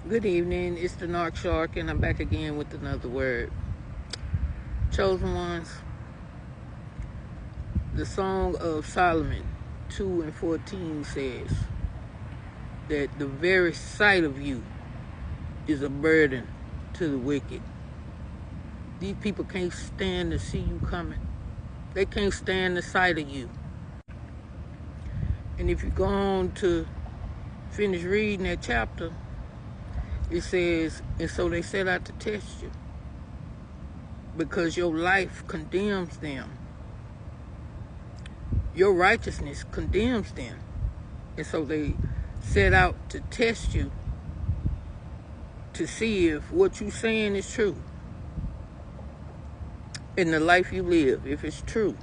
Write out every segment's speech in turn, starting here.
Good evening, it's the Narc Shark, and I'm back again with another word. Chosen ones, the Song of Solomon 2:14 says that the very sight of you is a burden to the wicked. These people can't stand to see you coming. They can't stand the sight of you. And if you go on to finish reading that chapter, it says, and so they set out to test you because your life condemns them. Your righteousness condemns them. And so they set out to test you to see if what you're saying is true. In the life you live, if it's true.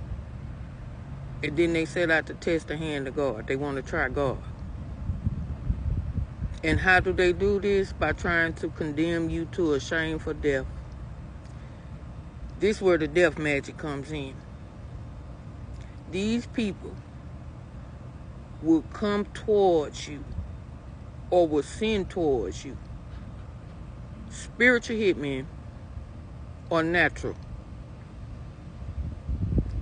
And then they set out to test the hand of God. They want to try God. And how do they do this? By trying to condemn you to a shameful death. This is where the death magic comes in. These people will come towards you or will send towards you spiritual hitmen or natural.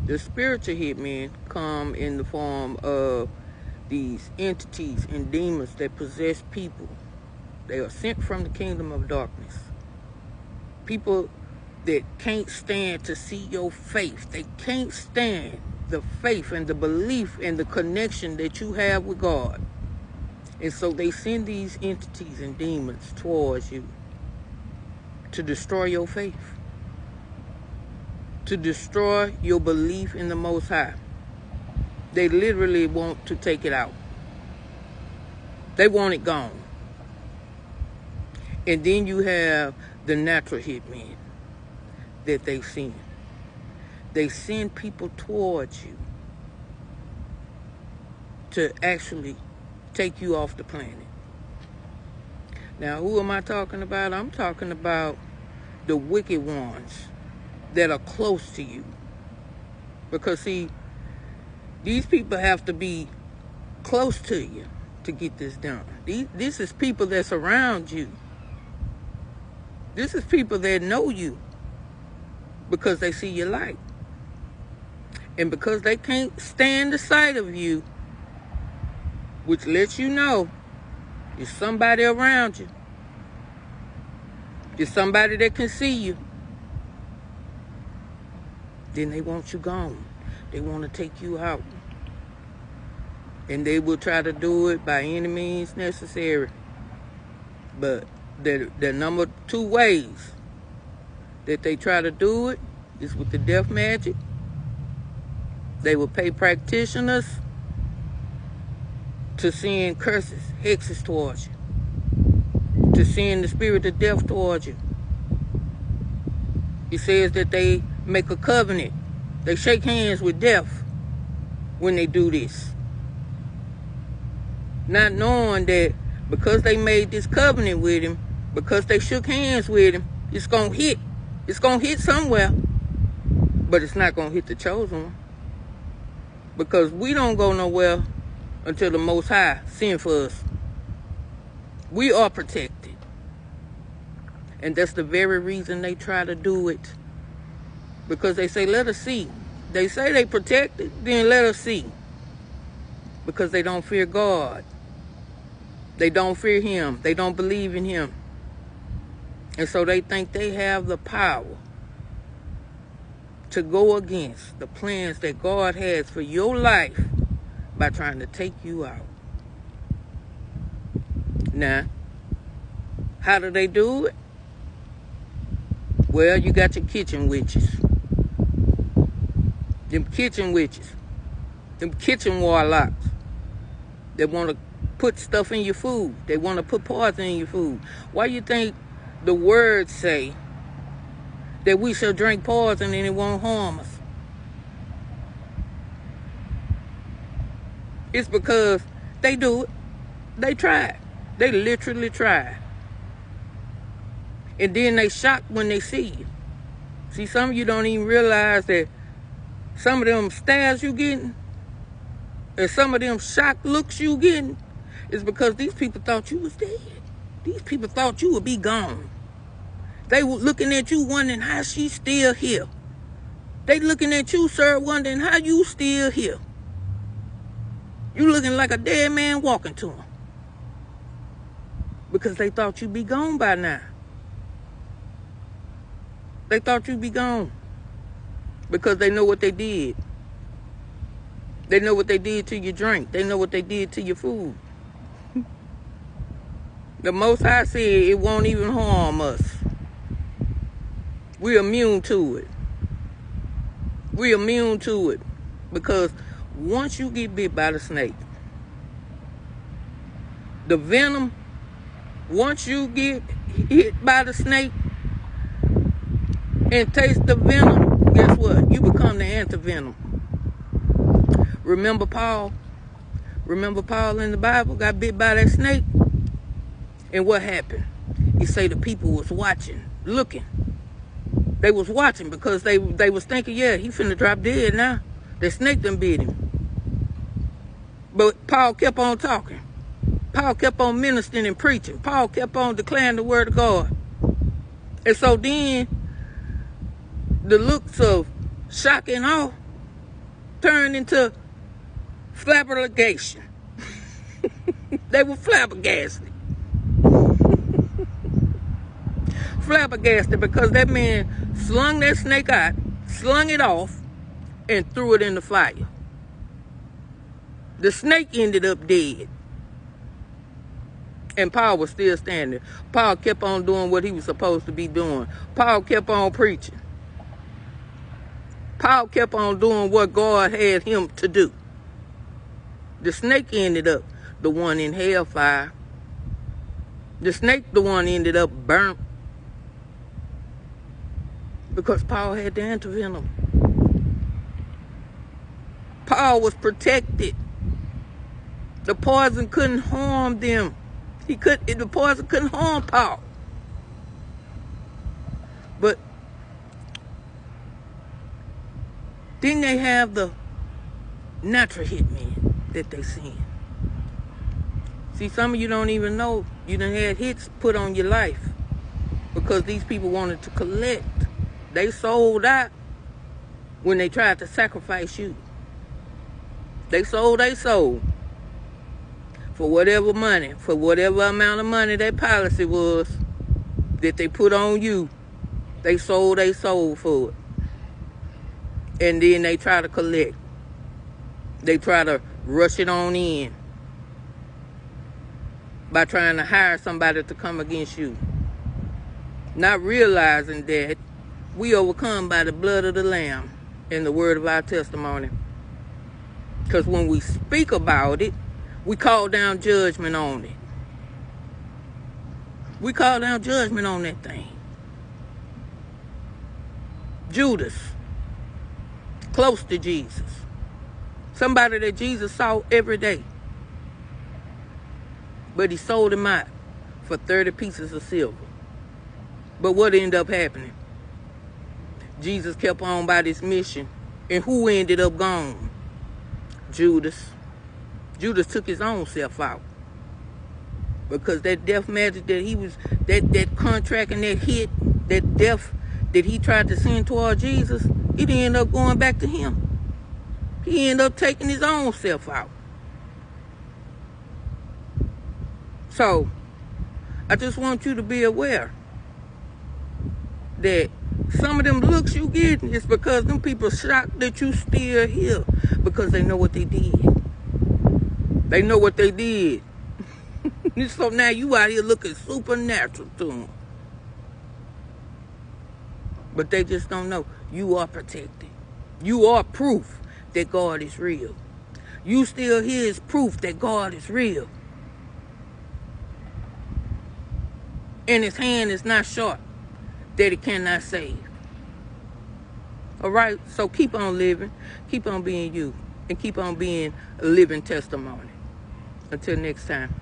The spiritual hitmen come in the form of these entities and demons that possess people. They are sent from the kingdom of darkness. People that can't stand to see your faith. They can't stand the faith and the belief and the connection that you have with God. And so they send these entities and demons towards you to destroy your faith, to destroy your belief in the Most High. They literally want to take it out. They want it gone. And then you have the natural hitmen that they send. They send people towards you to actually take you off the planet. Now, who am I talking about? I'm talking about the wicked ones that are close to you. Because, see, these people have to be close to you to get this done. This is people that's around you. This is people that know you because they see your light. And because they can't stand the sight of you, which lets you know there's somebody around you. There's somebody that can see you. Then they want you gone. They want to take you out. And they will try to do it by any means necessary. But the number 2 ways that they try to do it is with the death magic. They will pay practitioners to send curses, hexes towards you, to send the spirit of death towards you. It says that they make a covenant. They shake hands with death when they do this. Not knowing that because they made this covenant with him, because they shook hands with him, it's going to hit. It's going to hit somewhere. But it's not going to hit the chosen one. Because we don't go nowhere until the Most High send for us. We are protected. And that's the very reason they try to do it. Because they say, let us see. They say they protected, then let us see. Because they don't fear God. They don't fear him. They don't believe in him. And so they think they have the power to go against the plans that God has for your life by trying to take you out. Now, how do they do it? Well, you got your kitchen witches. Them kitchen witches. Them kitchen warlocks. They want to put stuff in your food. They want to put poison in your food. Why you think the words say that we shall drink poison and it won't harm us? It's because they do it. They try. They literally try. And then they shocked when they see you. See, some of you don't even realize that some of them stares you getting and some of them shocked looks you getting is because these people thought you was dead. These people thought you would be gone. They were looking at you wondering how she's still here. They looking at you, sir, wondering how you still here. You looking like a dead man walking to them. Because they thought you'd be gone by now. They thought you'd be gone. Because they know what they did. They know what they did to your drink. They know what they did to your food. The Most High said it won't even harm us. We're immune to it. We're immune to it. Because once you get bit by the snake, the venom, once you get hit by the snake and taste the venom, guess what? You become the antivenom. Remember Paul? Remember Paul in the Bible got bit by that snake? And what happened? He say the people was watching, looking. They was watching because they was thinking, yeah, he finna drop dead now. The snake done bit him. But Paul kept on talking. Paul kept on ministering and preaching. Paul kept on declaring the word of God. And so then, the looks of shock and awe turned into flabbergastation. They were flabbergasted. Flabbergasted because that man slung that snake out, slung it off, and threw it in the fire. The snake ended up dead. And Paul was still standing. Paul kept on doing what he was supposed to be doing. Paul kept on preaching. Paul kept on doing what God had him to do. The snake ended up the one in hellfire. The snake the one ended up burnt. Because Paul had the antivenom. Paul was protected. The poison couldn't harm them. The poison couldn't harm Paul. But then they have the natural hitmen that they send. See, some of you don't even know you done had hits put on your life because these people wanted to collect. They sold out when they tried to sacrifice you. They sold their soul for whatever money, for whatever amount of money that policy was that they put on you. They sold their soul for it. And then they try to collect. They try to rush it on in by trying to hire somebody to come against you. Not realizing that we overcome by the blood of the Lamb and the word of our testimony. Because when we speak about it, we call down judgment on it. We call down judgment on that thing. Judas, close to Jesus. Somebody that Jesus saw every day. But he sold him out for 30 pieces of silver. But what ended up happening? Jesus kept on by this mission. And who ended up gone? Judas. Judas took his own self out. Because that death magic that he was, that contract and that hit, that death that he tried to send toward Jesus, it ended up going back to him. He ended up taking his own self out. So, I just want you to be aware that some of them looks you get is because them people shocked that you still here because they know what they did. They know what they did. So now you out here looking supernatural to them. But they just don't know. You are protected. You are proof that God is real. You still here is proof that God is real. And his hand is not short that it cannot save. Alright, so keep on living, keep on being you, and keep on being a living testimony. Until next time.